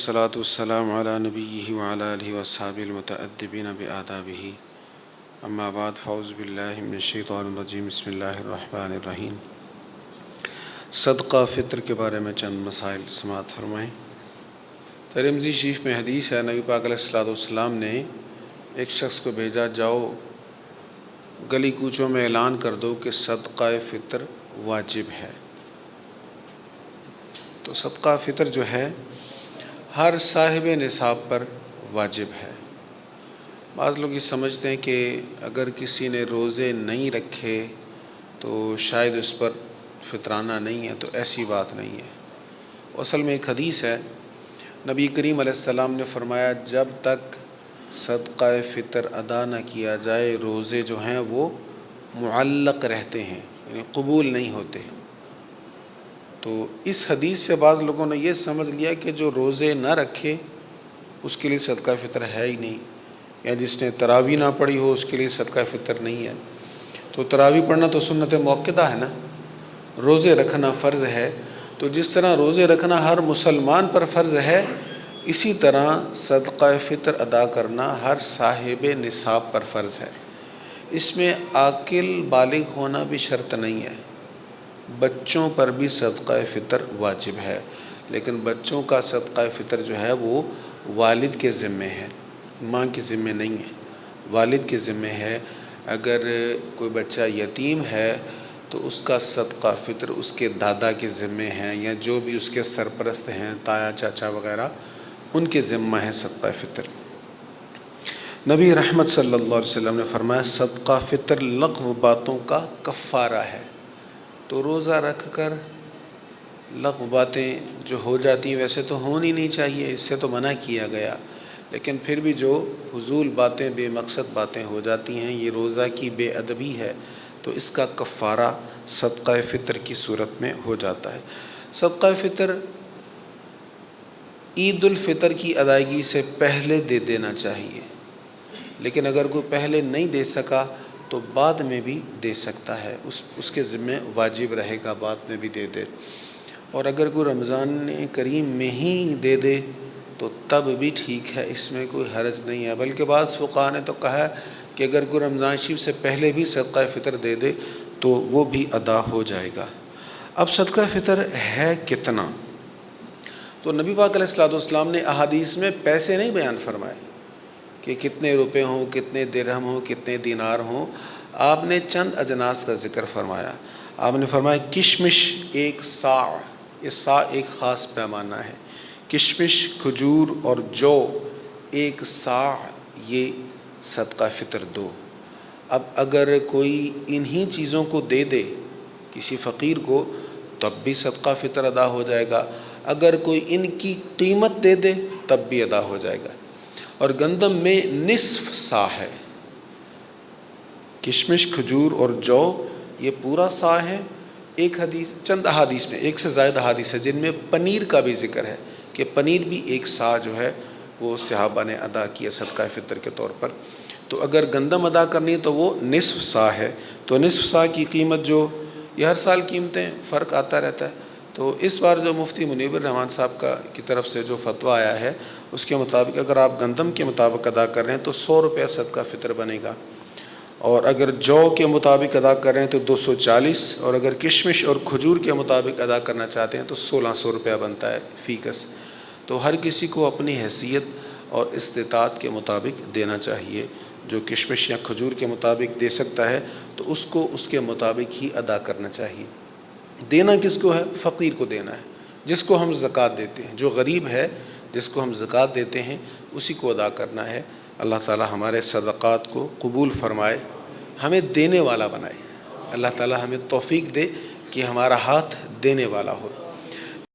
والصلاة والسلام على نبیہ وعلى آلہ وصحبہ المتأدبین بآدابہ اما بعد فاعوذ باللہ من الشیطان الرجیم بسم اللہ الرحمن الرحیم۔ صدقہ فطر کے بارے میں چند مسائل سماعت فرمائیں۔ ترمذی شریف میں حدیث ہے، نبی پاک علیہ الصلوۃ والسلام نے ایک شخص کو بھیجا، جاؤ گلی کوچوں میں اعلان کر دو کہ صدقہ فطر واجب ہے۔ تو صدقہ فطر جو ہے ہر صاحب نصاب پر واجب ہے۔ بعض لوگ یہ سمجھتے ہیں کہ اگر کسی نے روزے نہیں رکھے تو شاید اس پر فطرانہ نہیں ہے، تو ایسی بات نہیں ہے۔ اصل میں ایک حدیث ہے، نبی کریم علیہ السلام نے فرمایا جب تک صدقہ فطر ادا نہ کیا جائے روزے جو ہیں وہ معلق رہتے ہیں، یعنی قبول نہیں ہوتے۔ تو اس حدیث سے بعض لوگوں نے یہ سمجھ لیا کہ جو روزے نہ رکھے اس کے لیے صدقہ فطر ہے ہی نہیں، یا جس نے تراویح نہ پڑھی ہو اس کے لیے صدقہ فطر نہیں ہے۔ تو تراویح پڑھنا تو سنت موقدہ ہے نا، روزے رکھنا فرض ہے۔ تو جس طرح روزے رکھنا ہر مسلمان پر فرض ہے، اسی طرح صدقہ فطر ادا کرنا ہر صاحب نصاب پر فرض ہے۔ اس میں عاقل بالغ ہونا بھی شرط نہیں ہے، بچوں پر بھی صدقہ فطر واجب ہے، لیکن بچوں کا صدقہ فطر جو ہے وہ والد کے ذمے ہے، ماں کے ذمے نہیں ہے، والد کے ذمے ہے۔ اگر کوئی بچہ یتیم ہے تو اس کا صدقہ فطر اس کے دادا کے ذمے ہیں، یا جو بھی اس کے سرپرست ہیں، تایا چاچا وغیرہ، ان کے ذمہ ہے صدقہ فطر۔ نبی رحمت صلی اللہ علیہ وسلم نے فرمایا صدقہ فطر لغو باتوں کا کفارہ ہے۔ تو روزہ رکھ کر لغو باتیں جو ہو جاتی ہیں ویسے تو ہونی نہیں چاہیے، اس سے تو منع کیا گیا، لیکن پھر بھی جو فضول باتیں، بے مقصد باتیں ہو جاتی ہیں، یہ روزہ کی بے ادبی ہے، تو اس کا کفارہ صدقہ فطر کی صورت میں ہو جاتا ہے۔ صدقہ فطر عید الفطر کی ادائیگی سے پہلے دے دینا چاہیے، لیکن اگر کوئی پہلے نہیں دے سکا تو بعد میں بھی دے سکتا ہے، اس کے ذمہ واجب رہے گا بعد میں بھی دے دے۔ اور اگر کوئی رمضان کریم میں ہی دے دے تو تب بھی ٹھیک ہے، اس میں کوئی حرج نہیں ہے، بلکہ بعض فقہاء نے تو کہا ہے کہ اگر کوئی رمضان شریف سے پہلے بھی صدقہ فطر دے دے تو وہ بھی ادا ہو جائے گا۔ اب صدقہ فطر ہے کتنا؟ تو نبی پاک علیہ الصلوۃ والسلام نے احادیث میں پیسے نہیں بیان فرمائے کہ کتنے روپے ہوں، کتنے درہم ہوں، کتنے دینار ہوں، آپ نے چند اجناس کا ذکر فرمایا۔ آپ نے فرمایا کشمش ایک صاع، یہ صاع ایک خاص پیمانہ ہے، کشمش، کھجور اور جو ایک صاع، یہ صدقہ فطر دو۔ اب اگر کوئی انہی چیزوں کو دے دے کسی فقیر کو تب بھی صدقہ فطر ادا ہو جائے گا، اگر کوئی ان کی قیمت دے دے تب بھی ادا ہو جائے گا۔ اور گندم میں نصف صاع ہے، کشمش، کھجور اور جو یہ پورا صاع ہے۔ ایک حدیث، چند احادیث میں، ایک سے زائد احادیث ہے جن میں پنیر کا بھی ذکر ہے کہ پنیر بھی ایک صاع جو ہے وہ صحابہ نے ادا کیا صدقہ فطر کے طور پر۔ تو اگر گندم ادا کرنی ہے تو وہ نصف صاع ہے۔ تو نصف صاع کی قیمت جو، یہ ہر سال قیمتیں فرق آتا رہتا ہے، تو اس بار جو مفتی منیب الرحمن صاحب کی طرف سے جو فتویٰ آیا ہے اس کے مطابق اگر آپ گندم کے مطابق ادا کر رہے ہیں تو 100 روپیہ صدقہ فطر بنے گا، اور اگر جو کے مطابق ادا کر رہے ہیں تو 240، اور اگر کشمش اور کھجور کے مطابق ادا کرنا چاہتے ہیں تو 1600 روپیہ بنتا ہے فی کس۔ تو ہر کسی کو اپنی حیثیت اور استطاعت کے مطابق دینا چاہیے۔ جو کشمش یا کھجور کے مطابق دے سکتا ہے تو اس کو اس کے مطابق ہی ادا کرنا چاہیے۔ دینا کس کو ہے؟ فقیر کو دینا ہے، جس کو ہم زکوٰۃ دیتے ہیں، جو غریب ہے جس کو ہم زکوٰۃ دیتے ہیں اسی کو ادا کرنا ہے۔ اللہ تعالی ہمارے صدقات کو قبول فرمائے، ہمیں دینے والا بنائے۔ اللہ تعالی ہمیں توفیق دے کہ ہمارا ہاتھ دینے والا ہو۔